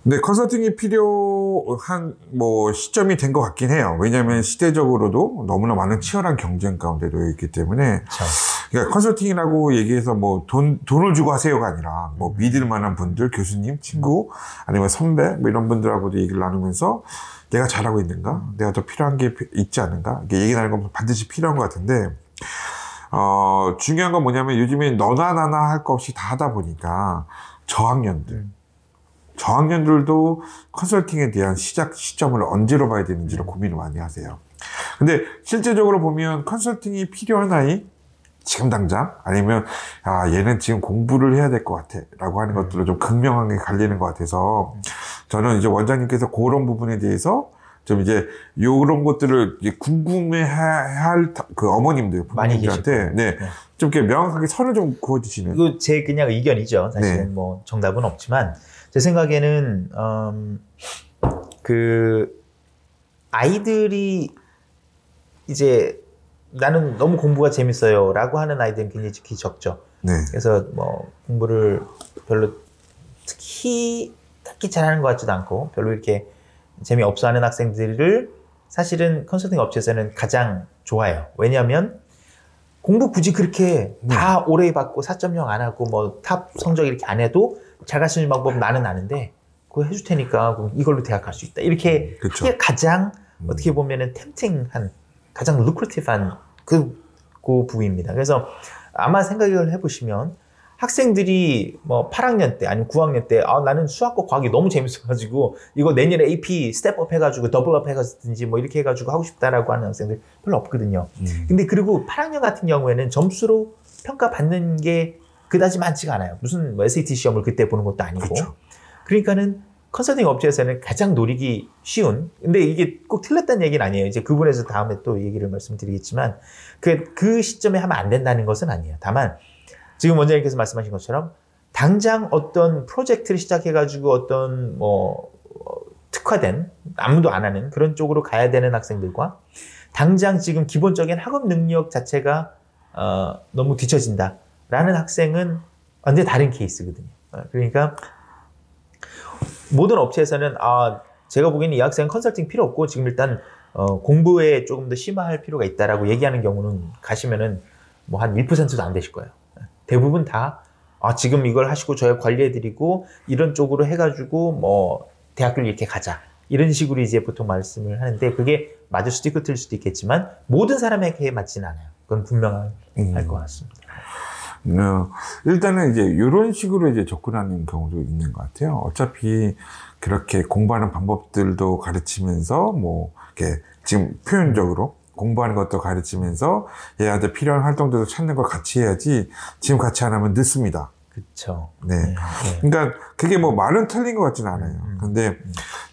근데 컨설팅이 필요한 시점이 된 것 같긴 해요. 왜냐하면 시대적으로도 너무나 많은 치열한 경쟁 가운데 놓여 있기 때문에. 그쵸. 그러니까 컨설팅이라고 얘기해서 돈을 주고 하세요가 아니라 믿을 만한 분들, 교수님, 친구, 아니면 선배 이런 분들하고도 얘기를 나누면서 내가 잘하고 있는가? 내가 더 필요한 게 있지 않은가? 이렇게 얘기 나누는 건 반드시 필요한 것 같은데, 중요한 건 뭐냐면 요즘에 너나 나나 할 거 없이 다 하다 보니까 저학년들도 컨설팅에 대한 시작 시점을 언제로 봐야 되는지를 고민을 많이 하세요. 근데 실제적으로 보면 컨설팅이 필요한 아이, 지금 당장, 아니면 얘는 지금 공부를 해야 될 것 같아 라고 하는 것들로 좀 극명하게 갈리는 것 같아서, 저는 이제 원장님께서 그런 부분에 대해서 좀 이제 요런 것들을 이제 궁금해 할 그 어머님들, 부모님들한테 좀 이렇게 명확하게 선을 좀 그어주시는. 이거 제 그냥 의견이죠. 사실은 정답은 없지만, 제 생각에는 아이들이 이제 나는 너무 공부가 재밌어요 라고 하는 아이들은 굉장히 특히 적죠. 그래서 공부를 별로 딱히 잘하는 것 같지도 않고 별로 이렇게 재미없어 하는 학생들을 사실은 컨설팅 업체에서는 가장 좋아해요. 왜냐하면 공부 굳이 그렇게 다 오래 받고 4.0 안 하고 탑 성적 이렇게 안 해도 잘 갈 수 있는 방법 나는 아는데 그거 해줄 테니까 이걸로 대학 갈 수 있다. 이렇게 그게 가장 어떻게 보면은 템팅한, 가장 루크리티브한 그 부위입니다. 그래서 아마 생각을 해보시면 학생들이 8학년 때 아니면 9학년 때 나는 수학과 과학이 너무 재밌어가지고 이거 내년에 AP 스텝업 해가지고 더블업 해가지든지 이렇게 해가지고 하고 싶다라고 하는 학생들 별로 없거든요. 근데 그리고 8학년 같은 경우에는 점수로 평가받는 게 그다지 많지가 않아요. 무슨 SAT 시험을 그때 보는 것도 아니고. 그쵸. 그러니까는 컨설팅 업체에서는 가장 노리기 쉬운, 근데 이게 꼭 틀렸다는 얘기는 아니에요. 이제 그분에서 다음에 또 얘기를 말씀드리겠지만 그 시점에 하면 안 된다는 것은 아니에요. 다만 지금 원장님께서 말씀하신 것처럼 당장 어떤 프로젝트를 시작해가지고 어떤 특화된 아무도 안 하는 그런 쪽으로 가야 되는 학생들과 당장 지금 기본적인 학업 능력 자체가 너무 뒤처진다라는 학생은 완전히 다른 케이스거든요. 그러니까 모든 업체에서는 제가 보기에는 이 학생은 컨설팅 필요 없고 지금 일단 공부에 조금 더 심화할 필요가 있다라고 얘기하는 경우는 가시면은 한 1%도 안 되실 거예요. 대부분 다 지금 이걸 하시고 저희 관리해드리고 이런 쪽으로 해가지고 대학교를 이렇게 가자 이런 식으로 이제 보통 말씀을 하는데 그게 맞을 수도 있고 틀릴 수도 있겠지만 모든 사람에게 맞지는 않아요. 그건 분명할 것 같습니다. 일단은 이제 이런 식으로 이제 접근하는 경우도 있는 것 같아요. 어차피 그렇게 공부하는 방법들도 가르치면서 이렇게 지금 표현적으로 공부하는 것도 가르치면서 얘한테 필요한 활동들도 찾는 걸 같이 해야지 지금 같이 안 하면 늦습니다. 그렇죠. 그러니까 그게 말은 틀린 것 같지는 않아요. 근데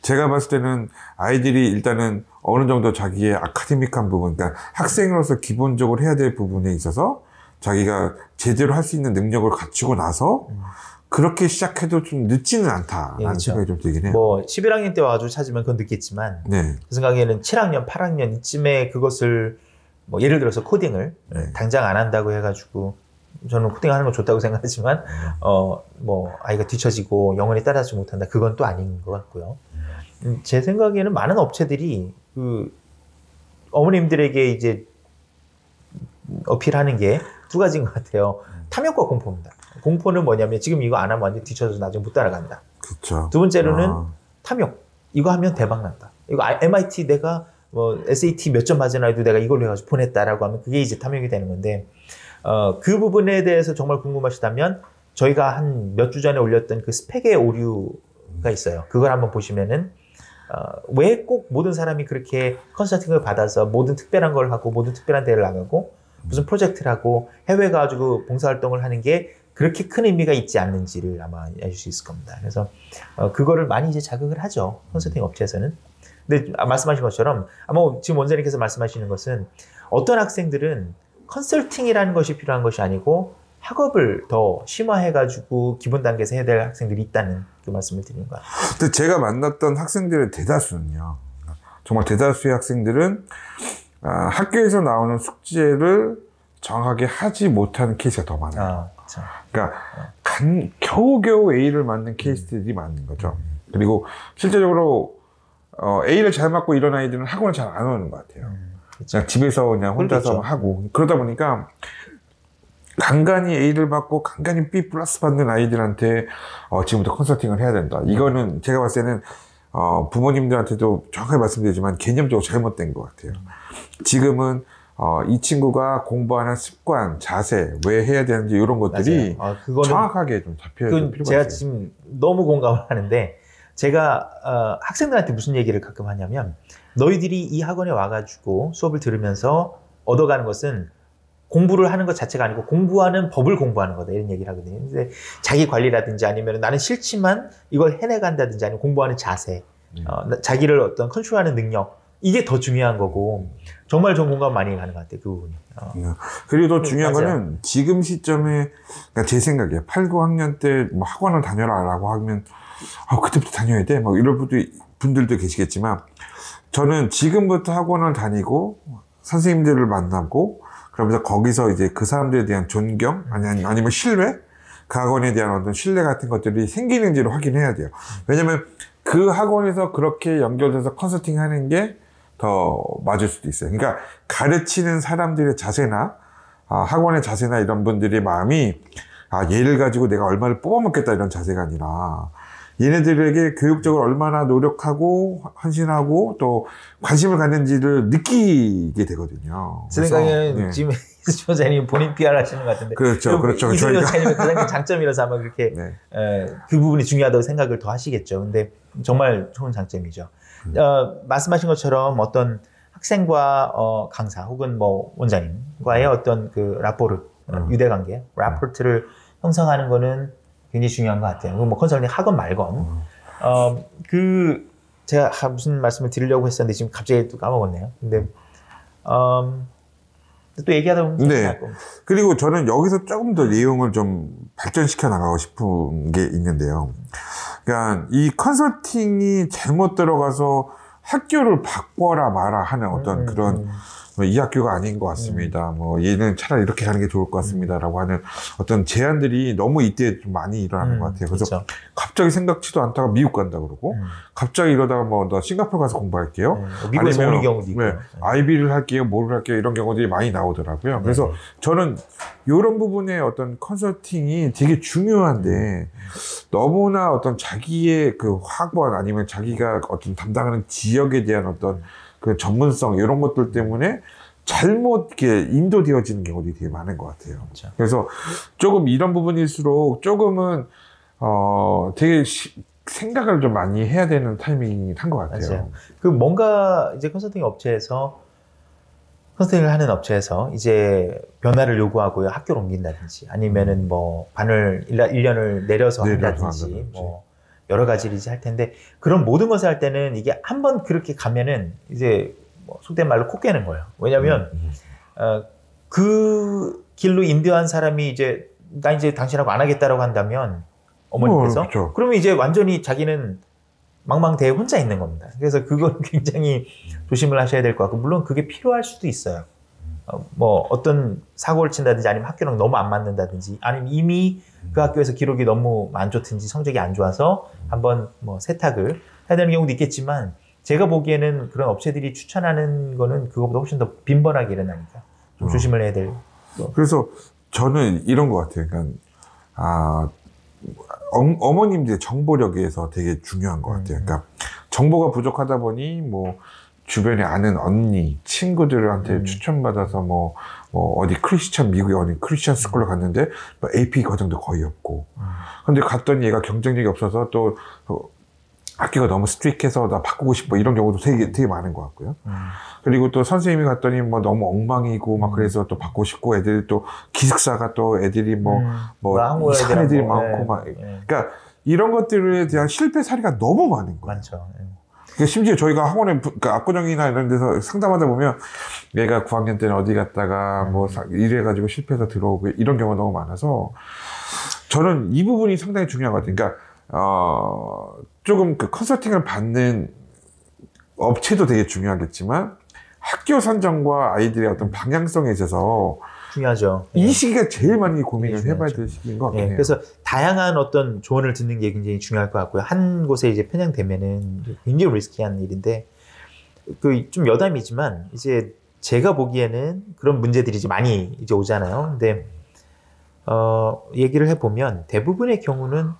제가 봤을 때는 아이들이 일단은 어느 정도 자기의 아카데믹한 부분, 그러니까 학생으로서 기본적으로 해야 될 부분에 있어서 자기가 제대로 할 수 있는 능력을 갖추고 나서 그렇게 시작해도 좀 늦지는 않다라는 생각이 좀 들긴 해요. 11학년 때 와가지고 찾으면 그건 늦겠지만 제 생각에는 7학년, 8학년 이쯤에 그것을 예를 들어서 코딩을 당장 안 한다고 해가지고 저는 코딩 하는 거 좋다고 생각하지만 아이가 뒤처지고 영원히 따라하지 못한다. 그건 또 아닌 것 같고요. 제 생각에는 많은 업체들이 어머님들에게 이제 어필하는 게 두 가지인 것 같아요. 탐욕과 공포입니다. 공포는 뭐냐면 지금 이거 안 하면 완전 뒤쳐서 나중에 못 따라간다. 그쵸. 두 번째로는 탐욕. 이거 하면 대박 난다. 이거 MIT 내가 SAT 몇 점 맞은 아이도 내가 이걸로 해가지고 보냈다라고 하면 그게 이제 탐욕이 되는 건데 그 부분에 대해서 정말 궁금하시다면 저희가 한 몇 주 전에 올렸던 그 스펙의 오류가 있어요. 그걸 한번 보시면은 왜 꼭 모든 사람이 그렇게 컨설팅을 받아서 모든 특별한 걸 하고 모든 특별한 대회를 나가고 무슨 프로젝트를 하고 해외 가지고 봉사활동을 하는 게 그렇게 큰 의미가 있지 않는지를 아마 아실 수 있을 겁니다. 그래서 그거를 많이 이제 자극을 하죠. 컨설팅 업체에서는. 근데 말씀하신 것처럼 아마 지금 원장님께서 말씀하시는 것은 어떤 학생들은 컨설팅이라는 것이 필요한 것이 아니고 학업을 더 심화해가지고 기본 단계에서 해야 될 학생들이 있다는 그 말씀을 드리는 거예요. 근데 제가 만났던 학생들의 대다수는요. 정말 대다수의 학생들은 학교에서 나오는 숙제를 정확하게 하지 못하는 케이스가 더 많아요. 그렇죠. 그러니까 겨우겨우 A를 맞는 케이스들이 많은 거죠. 그리고 실제적으로 A를 잘 맞고 이런 아이들은 학원을 잘 안 오는 것 같아요. 그냥 집에서 그냥 혼자서 그렇겠죠. 하고 그러다 보니까 간간히 A를 받고 간간히 B 플러스 받는 아이들한테 지금부터 컨설팅을 해야 된다. 이거는 제가 봤을 때는 부모님들한테도 정확하게 말씀드리지만 개념적으로 잘못된 것 같아요. 지금은 이 친구가 공부하는 습관, 자세, 왜 해야 되는지 이런 것들이 그거는 정확하게 좀 잡혀야 될 필요가 제가 있어요. 지금 너무 공감을 하는데 제가 학생들한테 무슨 얘기를 가끔 하냐면 너희들이 이 학원에 와가지고 수업을 들으면서 얻어가는 것은 공부를 하는 것 자체가 아니고 공부하는 법을 공부하는 거다 이런 얘기를 하거든요. 근데 자기 관리라든지 아니면 나는 싫지만 이걸 해내간다든지 아니면 공부하는 자세, 자기를 어떤 컨트롤하는 능력 이게 더 중요한 거고 정말 전 공감 많이 가는 것 같아요. 그 부분이. 그리고 더 중요한 맞아요. 거는 지금 시점에 그러니까 제 생각이에요. 8, 9학년 때 뭐 학원을 다녀라라고 하면 그때부터 다녀야 돼. 뭐 이런 분들도 계시겠지만 저는 지금부터 학원을 다니고 선생님들을 만나고 그러면서 거기서 이제 그 사람들에 대한 존경 아니면 신뢰 그 학원에 대한 어떤 신뢰 같은 것들이 생기는지를 확인해야 돼요. 왜냐면 그 학원에서 그렇게 연결돼서 컨설팅 하는 게 더 맞을 수도 있어요. 그러니까 가르치는 사람들의 자세나 학원의 자세나 이런 분들의 마음이 얘를 가지고 내가 얼마를 뽑아먹겠다 이런 자세가 아니라 얘네들에게 교육적으로 얼마나 노력하고 헌신하고 또 관심을 갖는지를 느끼게 되거든요. 제 생각에는 지금 이수지 원장님 본인 PR 하시는 것 같은데 그렇죠. 이수지 원장님의 가장 큰 장점이라서 아마 그렇게 네. 그 부분이 중요하다고 생각을 더 하시겠죠. 근데 정말 좋은 장점이죠. 말씀하신 것처럼 어떤 학생과 강사 혹은 뭐 원장님과의 어떤 그 라포르 유대관계 라포르트를 형성하는 거는 굉장히 중요한 것 같아요. 뭐 컨설팅 학원 말건 제가 무슨 말씀을 드리려고 했었는데 지금 갑자기 또 까먹었네요. 근데 또 얘기하다 보면 네. 그리고 저는 여기서 조금 더 내용을 좀 발전시켜 나가고 싶은 게 있는데요. 그러니까 이 컨설팅이 잘못 들어가서 학교를 바꿔라 마라 하는 어떤 그런 이 학교가 아닌 것 같습니다. 뭐 얘는 차라리 이렇게 가는 게 좋을 것 같습니다라고 하는 어떤 제안들이 너무 이때 좀 많이 일어나는 것 같아요. 그래서 그렇죠. 갑자기 생각지도 않다가 미국 간다 그러고 갑자기 이러다가 뭐 나 싱가포르 가서 공부할게요. 미국에서 오는 경우도 있고. 아이비를 할게요, 뭐를 할게요 이런 경우들이 많이 나오더라고요. 그래서 저는 이런 부분의 어떤 컨설팅이 되게 중요한데 너무나 어떤 자기의 그 학원 아니면 자기가 어떤 담당하는 지역에 대한 어떤 그 전문성 이런 것들 때문에 잘못 이렇게 인도되어지는 경우들이 되게 많은 것 같아요. 그렇죠. 그래서 조금 이런 부분일수록 조금은 되게 생각을 좀 많이 해야 되는 타이밍이 한 것 같아요. 맞아요. 그 뭔가 이제 컨설팅 업체에서 컨설팅을 하는 업체에서 이제 변화를 요구하고요 학교를 옮긴다든지 아니면은 뭐 반을 1년을 내려서 한다든지 뭐 여러 가지를 이제 할 텐데 그런 모든 것을 할 때는 이게 한번 그렇게 가면은 이제 뭐 속된 말로 코 깨는 거예요. 왜냐하면 그 길로 인도한 사람이 이제 나 이제 당신하고 안 하겠다라고 한다면 어머니께서 그렇죠. 그러면 이제 완전히 자기는 망망대해 혼자 있는 겁니다. 그래서 그걸 굉장히 조심을 하셔야 될 것 같고 물론 그게 필요할 수도 있어요. 뭐 어떤 사고를 친다든지 아니면 학교랑 너무 안 맞는다든지 아니면 이미 그 학교에서 기록이 너무 안 좋든지 성적이 안 좋아서 한번 뭐 세탁을 해야 되는 경우도 있겠지만 제가 보기에는 그런 업체들이 추천하는 거는 그거보다 훨씬 더 빈번하게 일어나니까 좀 조심을 해야 될. 그래서 저는 이런 것 같아요. 그러니까 어머님들의 정보력에서 되게 중요한 것 같아요. 그러니까 정보가 부족하다 보니 뭐 주변에 아는 언니, 친구들한테 추천받아서 뭐 어디 미국에 어디 크리스천 스쿨을 갔는데 뭐 AP 과정도 거의 없고. 근데 갔더니 얘가 경쟁력이 없어서 또 학교가 너무 스트릭해서 나 바꾸고 싶어 이런 경우도 되게 많은 것 같고요. 그리고 또 선생님이 갔더니 뭐 너무 엉망이고 막 그래서 또 바꾸고 싶고 애들이 또 기숙사가 또 애들이 뭐 이상한 애들이 많고 막 그러니까 이런 것들에 대한 실패 사례가 너무 많은 거예요. 많죠. 그러니까 심지어 저희가 학원에 그러니까 압구정이나 이런 데서 상담하다 보면 얘가 9학년 때는 어디 갔다가 뭐 이래가지고 실패해서 들어오고 이런 경우가 너무 많아서 저는 이 부분이 상당히 중요한 것 같아요. 그러니까 조금 그 컨설팅을 받는 업체도 되게 중요하겠지만 학교 선정과 아이들의 어떤 방향성에 있어서 중요하죠. 이 시기가 제일 많이 고민을 네, 해봐야 중요하죠. 될 시기인 것 같아요. 그래서 다양한 어떤 조언을 듣는 게 굉장히 중요할 것 같고요. 한 곳에 이제 편향되면은 굉장히 리스키한 일인데, 그 좀 여담이지만 이제 제가 보기에는 그런 문제들이 이제 많이 이제 오잖아요. 근데 얘기를 해보면 대부분의 경우는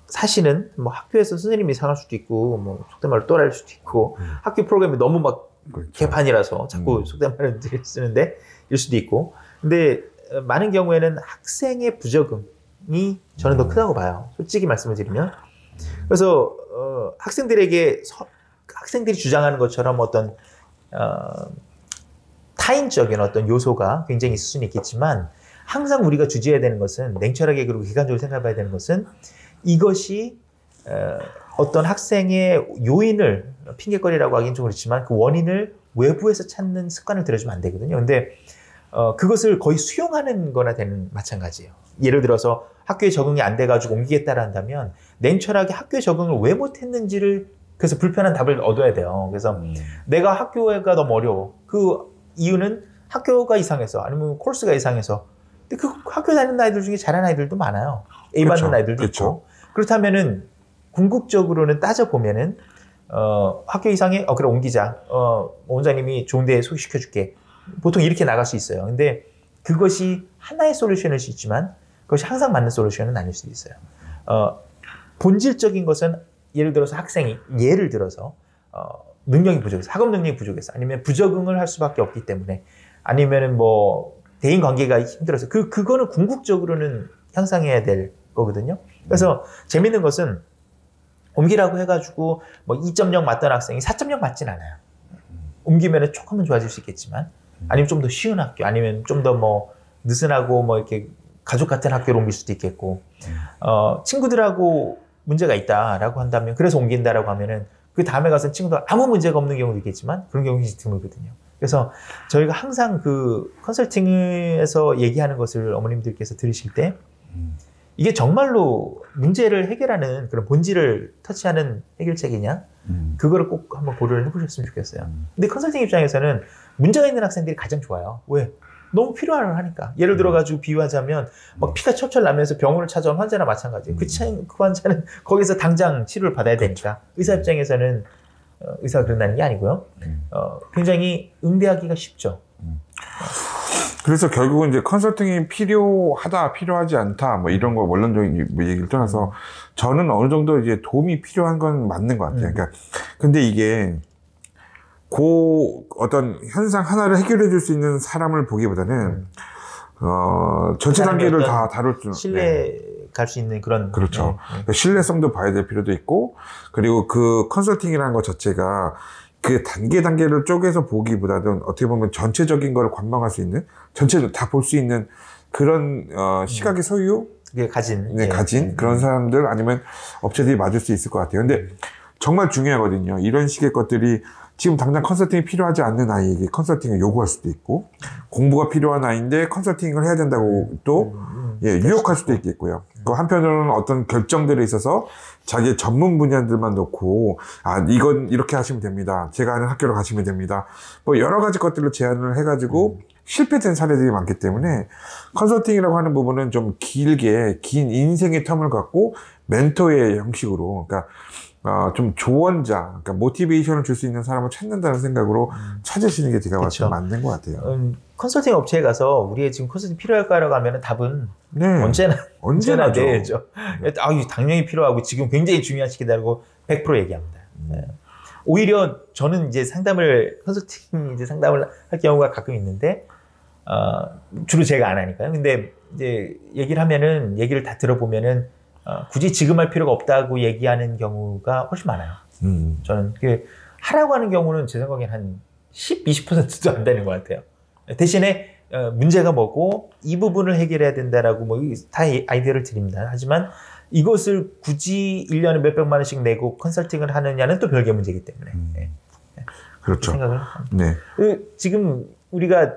사실은 뭐 학교에서 선생님이 이상할 수도 있고, 뭐 속된 말로 또라이일 수도 있고, 학교 프로그램이 너무 막 그렇죠. 개판이라서 자꾸 속된 말을 쓰는데 일 수도 있고. 근데 많은 경우에는 학생의 부적응이 저는 더 크다고 봐요. 솔직히 말씀을 드리면. 그래서 학생들에게 학생들이 주장하는 것처럼 어떤 타인적인 어떤 요소가 굉장히 있을 수는 있겠지만, 항상 우리가 주지해야 되는 것은, 냉철하게 그리고 객관적으로 생각해 봐야 되는 것은, 이것이 어떤 학생의 요인을, 핑계거리라고 하긴 좀 그렇지만 그 원인을 외부에서 찾는 습관을 들여주면 안 되거든요. 근데 그것을 거의 수용하는 거나 되는 마찬가지예요. 예를 들어서 학교에 적응이 안 돼가지고 옮기겠다라 한다면 냉철하게 학교에 적응을 왜 못했는지를, 그래서 불편한 답을 얻어야 돼요. 그래서 내가 학교가 너무 어려워. 그 이유는 학교가 이상해서, 아니면 코र्스가 이상해서. 근데 그 학교 다니는 아이들 중에 잘하는 아이들도 많아요. A 그렇죠. 받는 아이들도 그렇죠. 있고. 그렇다면은 궁극적으로는 따져보면은 학교 이상해? 그래 옮기자. 원장님이 좋은 데 소개시켜줄게. 보통 이렇게 나갈 수 있어요. 근데 그것이 하나의 솔루션일 수 있지만 그것이 항상 맞는 솔루션은 아닐 수도 있어요. 본질적인 것은, 예를 들어서 학생이, 예를 들어서 능력이 부족해서, 학업 능력이 부족해서, 아니면 부적응을 할 수밖에 없기 때문에, 아니면은 뭐 대인 관계가 힘들어서, 그거는 궁극적으로는 향상해야 될 거거든요. 그래서 재밌는 것은 옮기라고 해가지고 뭐 2.0 맞던 학생이 4.0 맞진 않아요. 옮기면 조금은 좋아질 수 있겠지만, 아니면 좀 더 쉬운 학교, 아니면 좀 더 뭐 느슨하고 뭐 이렇게 가족 같은 학교로 옮길 수도 있겠고, 친구들하고 문제가 있다라고 한다면, 그래서 옮긴다라고 하면은 그 다음에 가서 친구들 아무 문제가 없는 경우도 있겠지만 그런 경우는 드물거든요. 그래서 저희가 항상 그 컨설팅에서 얘기하는 것을 어머님들께서 들으실 때, 이게 정말로 문제를 해결하는 그런 본질을 터치하는 해결책이냐? 그거를 꼭 한번 고려를 해보셨으면 좋겠어요. 근데 컨설팅 입장에서는 문제가 있는 학생들이 가장 좋아요. 왜? 너무 필요를 하니까. 예를 들어가지고 비유하자면 막 피가 철철 나면서 병원을 찾아온 환자나 마찬가지예요. 그 환자는 거기서 당장 치료를 받아야 되니까. 의사 입장에서는 의사가 그런다는 게 아니고요. 굉장히 응대하기가 쉽죠. 그래서 결국은 이제 컨설팅이 필요하다, 필요하지 않다, 뭐 이런 거 원론적인 얘기를 떠나서 저는 어느 정도 이제 도움이 필요한 건 맞는 것 같아요. 그러니까 근데 이게 어떤 현상 하나를 해결해 줄 수 있는 사람을 보기보다는 전체 단계를 다 다룰 줄, 신뢰 갈 수 있는 그런. 그렇죠. 그러니까 신뢰성도 봐야 될 필요도 있고, 그리고 그 컨설팅이라는 것 자체가 그 단계를 쪼개서 보기보다는 어떻게 보면 전체적인 거를 관망할 수 있는, 전체를 다 볼 수 있는 그런 시각의 소유, 가진 그런 사람들, 아니면 업체들이 맞을 수 있을 것 같아요. 근데 정말 중요하거든요. 이런 식의 것들이 지금 당장 컨설팅이 필요하지 않는 아이에게 컨설팅을 요구할 수도 있고, 공부가 필요한 아이인데 컨설팅을 해야 된다고 또 유혹할 수도 있겠고요. 그 한편으로는 어떤 결정들에 있어서 자기의 전문 분야들만 놓고, 이건 이렇게 하시면 됩니다. 제가 아는 학교로 가시면 됩니다. 뭐 여러 가지 것들을 제안을 해가지고 실패된 사례들이 많기 때문에 컨설팅이라고 하는 부분은 좀 길게, 긴 인생의 텀을 갖고 멘토의 형식으로, 그러니까 좀 조언자, 그러니까 모티베이션을 줄 수 있는 사람을 찾는다는 생각으로 찾으시는 게 제가 봤을 때 맞는 것 같아요. 컨설팅 업체에 가서 우리의 지금 컨설팅 필요할까라고 하면 답은 언제나 네죠. 당연히 필요하고 지금 굉장히 중요한 시기다라고 100% 얘기합니다. 오히려 저는 이제 컨설팅 상담을 할 경우가 가끔 있는데, 주로 제가 안 하니까요. 근데 이제 얘기를 다 들어보면은, 굳이 지금 할 필요가 없다고 얘기하는 경우가 훨씬 많아요. 저는 하라고 하는 경우는 제 생각엔 한 10, 20%도 안 되는 것 같아요. 대신에 문제가 뭐고 이 부분을 해결해야 된다라고 뭐 다 아이디어를 드립니다. 하지만 이것을 굳이 1년에 몇백만 원씩 내고 컨설팅을 하느냐는 또 별개의 문제이기 때문에. 그렇죠. 생각을 합니다. 지금 우리가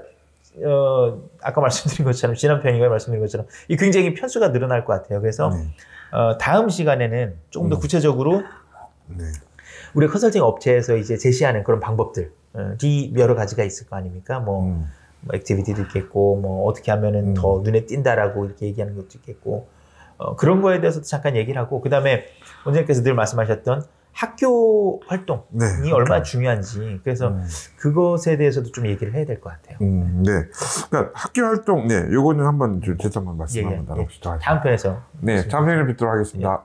아까 말씀드린 것처럼, 지난 편인가요? 말씀드린 것처럼 이 굉장히 편수가 늘어날 것 같아요. 그래서 다음 시간에는 조금 더 구체적으로 우리 컨설팅 업체에서 이제 제시하는 그런 방법들, 여러 가지가 있을 거 아닙니까? 뭐 액티비티도 있겠고, 뭐 어떻게 하면은 더 눈에 띈다라고 이렇게 얘기하는 것도 있겠고, 그런 거에 대해서도 잠깐 얘기를 하고, 그 다음에 원장님께서 늘 말씀하셨던 학교 활동이 네, 얼마나 중요한지, 그래서 그것에 대해서도 좀 얘기를 해야 될 것 같아요. 네. 그러니까 학교 활동, 네, 요거는 한번 다시 한번 말씀 한번 나눠보시죠. 다음 편에서. 네, 다음 편에 뵙도록 하겠습니다.